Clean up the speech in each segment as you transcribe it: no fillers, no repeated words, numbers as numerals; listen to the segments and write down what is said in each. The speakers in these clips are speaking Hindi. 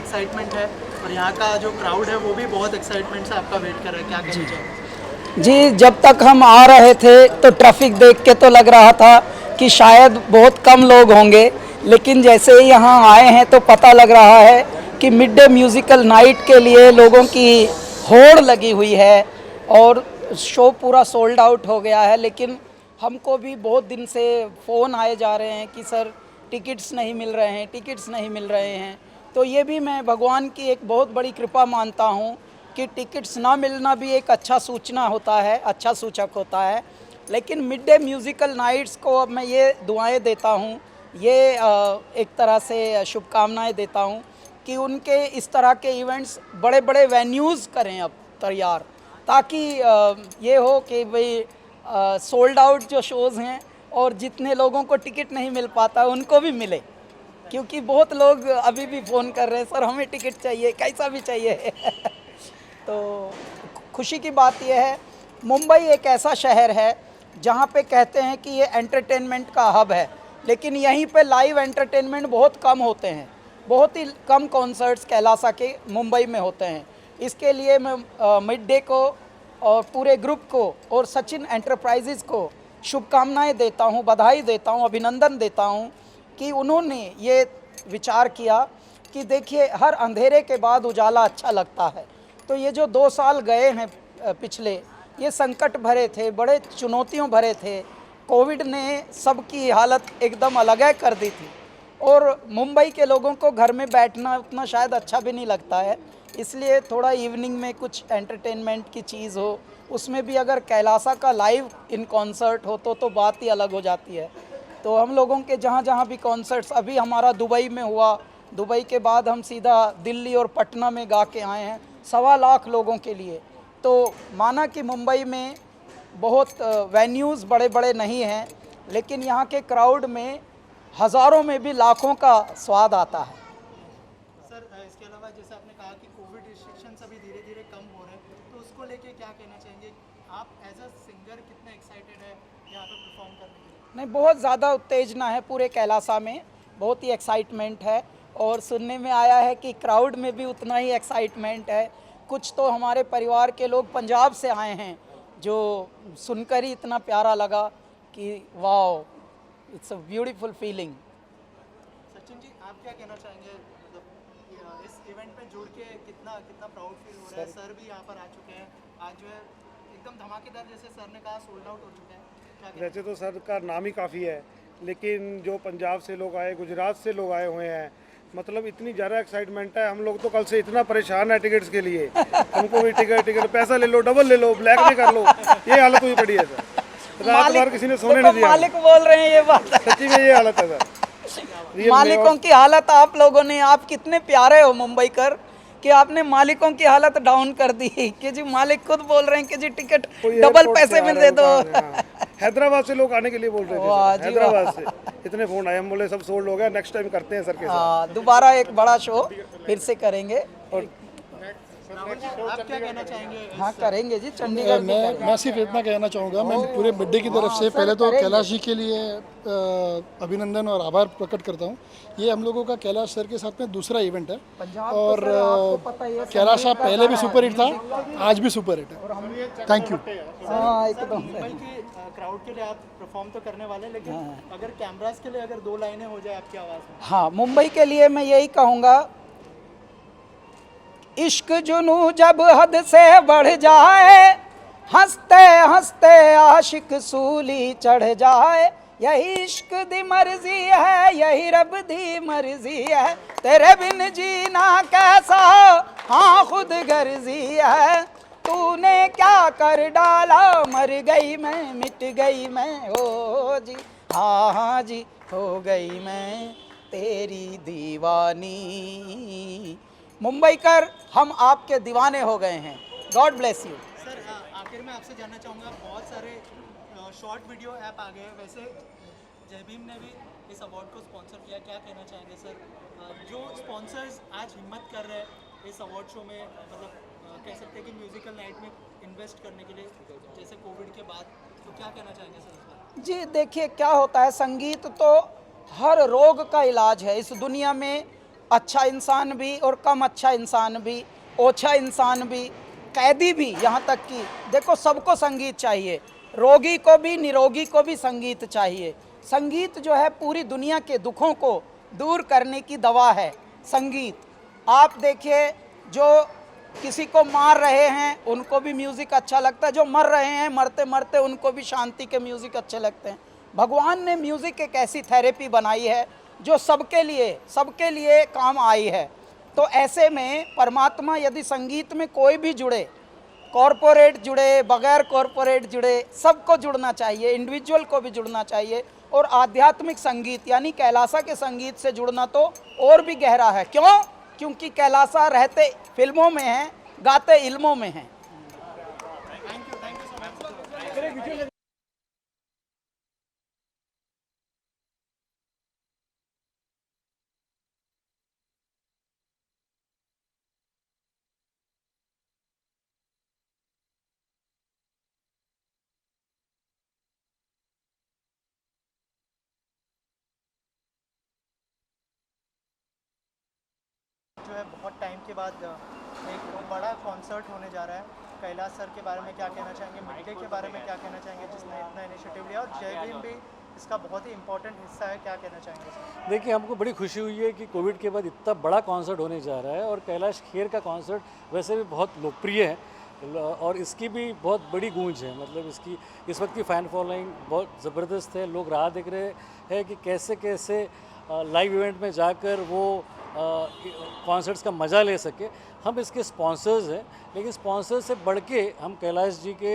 एक्साइटमेंट है और यहाँ का जो क्राउड है वो भी बहुत एक्साइटमेंट से आपका वेट कर रहा है, क्या कहना चाहिए? जी, जब तक हम आ रहे थे तो ट्रैफिक देख के तो लग रहा था कि शायद बहुत कम लोग होंगे, लेकिन जैसे ही यहाँ आए हैं तो पता लग रहा है कि मिड डे म्यूज़िकल नाइट के लिए लोगों की होड़ लगी हुई है और शो पूरा सोल्ड आउट हो गया है। लेकिन हमको भी बहुत दिन से फ़ोन आए जा रहे हैं कि सर टिकट्स नहीं मिल रहे हैं, टिकट्स नहीं मिल रहे हैं। तो ये भी मैं भगवान की एक बहुत बड़ी कृपा मानता हूँ कि टिकट्स ना मिलना भी एक अच्छा सूचना होता है, अच्छा सूचक होता है। लेकिन मिड डे म्यूज़िकल नाइट्स को अब मैं ये दुआएं देता हूँ, ये एक तरह से शुभकामनाएं देता हूँ कि उनके इस तरह के इवेंट्स बड़े बड़े वेन्यूज़ करें अब तैयार, ताकि ये हो कि भाई सोल्ड आउट जो शोज़ हैं और जितने लोगों को टिकट नहीं मिल पाता उनको भी मिले, क्योंकि बहुत लोग अभी भी फ़ोन कर रहे हैं सर हमें टिकट चाहिए, कैसा भी चाहिए। तो खुशी की बात यह है, मुंबई एक ऐसा शहर है जहाँ पे कहते हैं कि ये एंटरटेनमेंट का हब है, लेकिन यहीं पे लाइव एंटरटेनमेंट बहुत कम होते हैं, बहुत ही कम कॉन्सर्ट्स कैलासा के मुंबई में होते हैं। इसके लिए मैं मिड डे को और पूरे ग्रुप को और सचिन एंटरप्राइजेज़ को शुभकामनाएं देता हूं, बधाई देता हूं, अभिनंदन देता हूं कि उन्होंने ये विचार किया कि देखिए हर अंधेरे के बाद उजाला अच्छा लगता है। तो ये जो 2 साल गए हैं पिछले, ये संकट भरे थे, बड़े चुनौतियों भरे थे। कोविड ने सबकी हालत एकदम अलग कर दी थी और मुंबई के लोगों को घर में बैठना उतना शायद अच्छा भी नहीं लगता है, इसलिए थोड़ा इवनिंग में कुछ एंटरटेनमेंट की चीज़ हो, उसमें भी अगर कैलासा का लाइव इन कॉन्सर्ट हो तो बात ही अलग हो जाती है। तो हम लोगों के जहाँ जहाँ भी कॉन्सर्ट्स, अभी हमारा दुबई में हुआ, दुबई के बाद हम सीधा दिल्ली और पटना में गा के आए हैं 1.25 लाख लोगों के लिए। तो माना कि मुंबई में बहुत वेन्यूज़ बड़े बड़े नहीं हैं, लेकिन यहाँ के क्राउड में हज़ारों में भी लाखों का स्वाद आता है। सर इसके अलावा जैसे आपने कहा कि कोविड रिस्ट्रिक्शंस अभी धीरे धीरे कम हो रहे हैं, तो उसको लेके क्या कहना चाहेंगे? आप एज अ सिंगर कितने एक्साइटेड है यहाँ पे परफॉर्म करने के लिए? नहीं, बहुत ज़्यादा उत्तेजना है पूरे कैलासा में, बहुत ही एक्साइटमेंट है और सुनने में आया है कि क्राउड में भी उतना ही एक्साइटमेंट है। कुछ तो हमारे परिवार के लोग पंजाब से आए हैं, जो सुनकर ही इतना प्यारा लगा कि wow, it's a beautiful feeling. Sachin ji, आप क्या कहना चाहेंगे? मतलब इस इवेंट में जुड़ के कितना कितना प्राउड फील हो रहा है? सर भी यहाँ पर आ चुके हैं, आज जो है एकदम धमाकेदार, जैसे सर ने कहा सोल्ड आउट हो चुका है। वैसे तो सर का नाम ही काफ़ी है, लेकिन जो पंजाब से लोग आए, गुजरात से लोग आए हुए हैं, मतलब इतनी ज़्यादा एक्साइटमेंट है। हम लोग तो कल से इतना परेशान है टिकट्स के लिए, हमको भी टिकट पैसा ले लो, डबल ले लो, ब्लैक में कर लो, ये हालत हुई पड़ी है सर। रात भर किसी ने सोने नहीं दिया। मालिक बोल रहे हैं ये बात, सच्ची में ये हालत है सर। मालिकों की हालत आप लोगों ने, आप कितने प्यारे हो मुंबई कर कि आपने मालिकों की हालत डाउन कर दी कि जी मालिक खुद बोल रहे हैं कि जी टिकट डबल पैसे में दे दो। हैदराबाद से लोग आने के लिए बोल रहे थे, हैदराबाद से इतने फोन आए, हम बोले सब सोल्ड हो गया, नेक्स्ट टाइम करते हैं सर के साथ। हाँ, दोबारा एक बड़ा शो फिर से करेंगे। और आप क्या कहना चाहेंगे? हाँ करेंगे जी, चंडीगढ़ में करेंगे। मैं सिर्फ इतना कहना चाहूँगा, मैं पूरे मिड डे की तरफ से पहले तो कैलाश जी के लिए अभिनंदन और आभार प्रकट करता हूँ। ये हम लोगों का कैलाश सर के साथ में दूसरा इवेंट है और कैलाश पहले भी सुपर हिट था, आज भी सुपर हिट है। Thank you. हाँ एकदम। मुंबई की क्राउड के लिए आप परफॉर्म तो करने वाले, लेकिन अगर कैमरास के लिए अगर 2 लाइनें हो जाए आपकी आवाज़ में? हाँ, मुंबई के लिए मैं यही कहूँगा, इश्क जुनू जब हद से बढ़ जाए, हंसते हंसते आशिक सूली चढ़ जाए, यही इश्क दी मर्जी है, यही रब दी मर्जी है, तेरे बिन जीना कैसा, हाँ खुद गर्जी है, तूने क्या कर डाला, मर गई मैं, मिट गई मैं, हो जी हाँ हाँ जी, हो गई मैं तेरी दीवानी। मुंबई कर हम आपके दीवाने हो गए हैं। God bless you. सर आखिर में आपसे जानना चाहूँगा, बहुत सारे शॉर्ट वीडियो ऐप आ गए हैं, वैसे जय भीम ने भी इस अवार्ड को स्पॉन्सर किया, क्या कहना चाहेंगे सर? जो स्पॉन्सर्स आज हिम्मत कर रहे हैं इस अवार्ड शो में, मतलब कह सकते हैं कि म्यूजिकल नाइट में इन्वेस्ट करने के लिए, जैसे कोविड के बाद, तो क्या कहना चाहेंगे सर इस बार? जी देखिए क्या होता है, संगीत तो हर रोग का इलाज है। इस दुनिया में अच्छा इंसान भी और कम अच्छा इंसान भी, ओछा इंसान भी, कैदी भी, यहाँ तक कि देखो सबको संगीत चाहिए, रोगी को भी निरोगी को भी संगीत चाहिए। संगीत जो है पूरी दुनिया के दुखों को दूर करने की दवा है संगीत। आप देखिए जो किसी को मार रहे हैं उनको भी म्यूज़िक अच्छा लगता है, जो मर रहे हैं मरते मरते उनको भी शांति के म्यूज़िक अच्छे लगते हैं। भगवान ने म्यूज़िक एक ऐसी थेरेपी बनाई है जो सबके लिए काम आई है। तो ऐसे में परमात्मा यदि संगीत में कोई भी जुड़े, कॉरपोरेट जुड़े, बगैर कॉरपोरेट जुड़े, सबको जुड़ना चाहिए, इंडिविजुअल को भी जुड़ना चाहिए। और आध्यात्मिक संगीत यानी कैलासा के संगीत से जुड़ना तो और भी गहरा है। क्यों? क्योंकि कैलासा रहते फिल्मों में हैं, गाते इल्मों में हैं। जो है बहुत टाइम के बाद एक बड़ा कॉन्सर्ट होने जा रहा है। कैलाश सर के बारे में क्या कहना चाहेंगे, मिड डे के बारे में क्या कहना चाहेंगे जिसने इतना इनिशिएटिव लिया, और जय भीम भी इसका बहुत ही इंपॉर्टेंट हिस्सा है, क्या कहना चाहेंगे सर? देखिए, हमको बड़ी खुशी हुई है कि कोविड के बाद इतना बड़ा कॉन्सर्ट होने जा रहा है, और कैलाश खेर का कॉन्सर्ट वैसे भी बहुत लोकप्रिय है और इसकी भी बहुत बड़ी गूंज है। मतलब इसकी इस वक्त की फ़ैन फॉलोइंग बहुत ज़बरदस्त है। लोग राह देख रहे हैं कि कैसे कैसे लाइव इवेंट में जाकर वो कॉन्सर्ट्स का मज़ा ले सके। हम इसके स्पॉन्सर्स हैं, लेकिन स्पॉन्सर से बढ़ के हम कैलाश जी के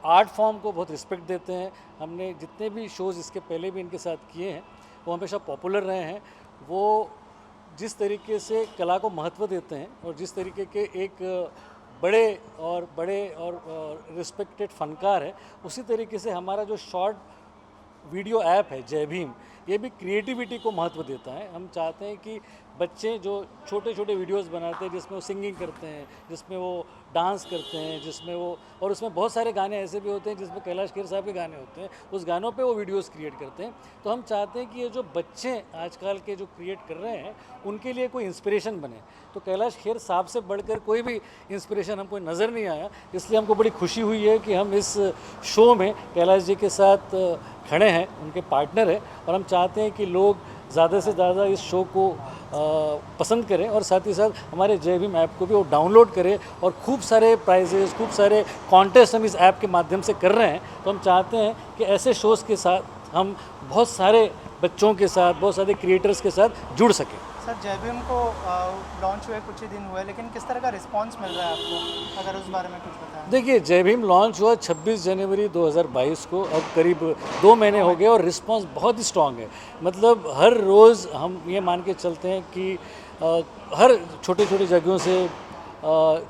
आर्ट फॉर्म को बहुत रिस्पेक्ट देते हैं। हमने जितने भी शोज़ इसके पहले भी इनके साथ किए हैं वो हमेशा पॉपुलर रहे हैं। वो जिस तरीके से कला को महत्व देते हैं और जिस तरीके के एक बड़े और रिस्पेक्टेड फनकार है, उसी तरीके से हमारा जो शॉर्ट वीडियो ऐप है जय भीम, ये भी क्रिएटिविटी को महत्व देता है। हम चाहते हैं कि बच्चे जो छोटे छोटे वीडियोस बनाते हैं जिसमें वो सिंगिंग करते हैं, जिसमें वो डांस करते हैं, जिसमें वो, और उसमें बहुत सारे गाने ऐसे भी होते हैं जिसमें कैलाश खेर साहब के गाने होते हैं, उस गानों पे वो वीडियोस क्रिएट करते हैं। तो हम चाहते हैं कि ये जो बच्चे आजकल के जो क्रिएट कर रहे हैं उनके लिए कोई इंस्पिरेशन बने। तो कैलाश खेर साहब से बढ़कर कोई भी इंस्पिरेशन हमको नज़र नहीं आया, इसलिए हमको बड़ी खुशी हुई है कि हम इस शो में कैलाश जी के साथ खड़े हैं, उनके पार्टनर हैं, और हम चाहते हैं कि लोग ज़्यादा से ज़्यादा इस शो को पसंद करें और साथ ही साथ हमारे जय भीम ऐप को भी वो डाउनलोड करें। और खूब सारे प्राइजेस, खूब सारे कॉन्टेस्ट हम इस ऐप के माध्यम से कर रहे हैं। तो हम चाहते हैं कि ऐसे शोज़ के साथ हम बहुत सारे बच्चों के साथ, बहुत सारे क्रिएटर्स के साथ जुड़ सकें। सर, जय भीम को लॉन्च हुए कुछ ही दिन हुए, लेकिन किस तरह का रिस्पांस मिल रहा है आपको, अगर उस बारे में कुछ बताएं? देखिए, जय भीम लॉन्च हुआ 26 जनवरी 2022 को, अब करीब 2 महीने हो गए और रिस्पांस बहुत ही स्ट्रॉन्ग है। मतलब हर रोज़ हम ये मान के चलते हैं कि हर छोटे छोटे जगहों से,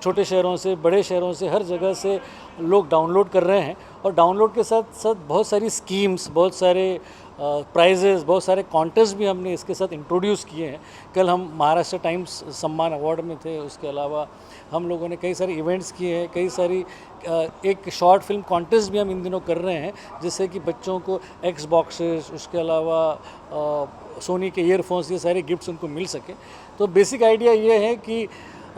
छोटे शहरों से, बड़े शहरों से, हर जगह से लोग डाउनलोड कर रहे हैं। और डाउनलोड के साथ साथ बहुत सारी स्कीम्स, बहुत सारे प्राइजेस, बहुत सारे कॉन्टेस्ट भी हमने इसके साथ इंट्रोड्यूस किए हैं। कल हम महाराष्ट्र टाइम्स सम्मान अवार्ड में थे, उसके अलावा हम लोगों ने कई सारे इवेंट्स किए हैं, कई सारी एक शॉर्ट फिल्म कॉन्टेस्ट भी हम इन दिनों कर रहे हैं, जिससे कि बच्चों को एक्स बॉक्सेस, उसके अलावा सोनी के ईयरफोन्स, ये सारे गिफ्ट्स उनको मिल सके। तो बेसिक आइडिया ये है कि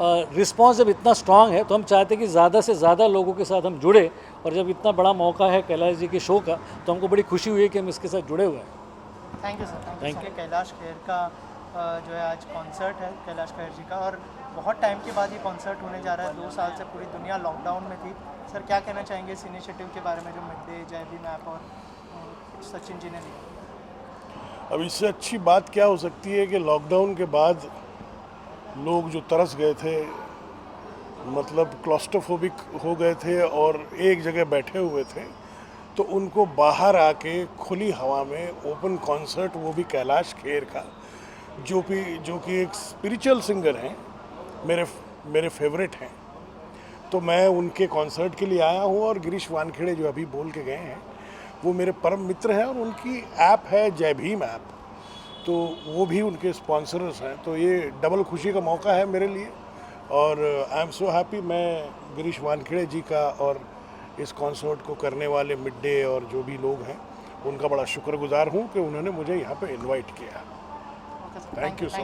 रिस्पांस जब इतना स्ट्रांग है तो हम चाहते हैं कि ज़्यादा से ज़्यादा लोगों के साथ हम जुड़े, और जब इतना बड़ा मौका है कैलाश जी के शो का तो हमको बड़ी खुशी हुई है कि हम इसके साथ जुड़े हुए हैं। Thank you sir, thank you. Kailash Kher का जो है आज कॉन्सर्ट है कैलाश खेर जी का, और बहुत टाइम के बाद ये कॉन्सर्ट होने जा रहा है। 2 साल से पूरी दुनिया लॉकडाउन में थी। सर, क्या कहना चाहेंगे इस इनिशिएटिव के बारे में जो मिड डे, जय भीम ऐप और सचिन जी ने लिया? अब इससे अच्छी बात क्या हो सकती है कि लॉकडाउन के बाद लोग जो तरस गए थे, मतलब क्लॉस्ट्रोफोबिक हो गए थे और एक जगह बैठे हुए थे, तो उनको बाहर आके खुली हवा में ओपन कॉन्सर्ट, वो भी कैलाश खेर का, जो कि एक स्पिरिचुअल सिंगर हैं, मेरे फेवरेट हैं। तो मैं उनके कॉन्सर्ट के लिए आया हूँ। और गिरीश वानखेड़े जो अभी बोल के गए हैं वो मेरे परम मित्र हैं, और उनकी ऐप है जय भीम ऐप, तो वो भी उनके स्पॉन्सर्स हैं। तो ये डबल खुशी का मौका है मेरे लिए, और आई एम सो हैप्पी। मैं गिरीश वानखेड़े जी का और इस कॉन्सर्ट को करने वाले मिड डे और जो भी लोग हैं उनका बड़ा शुक्रगुजार हूँ कि उन्होंने मुझे यहाँ पे इनवाइट किया। Okay sir, thank you so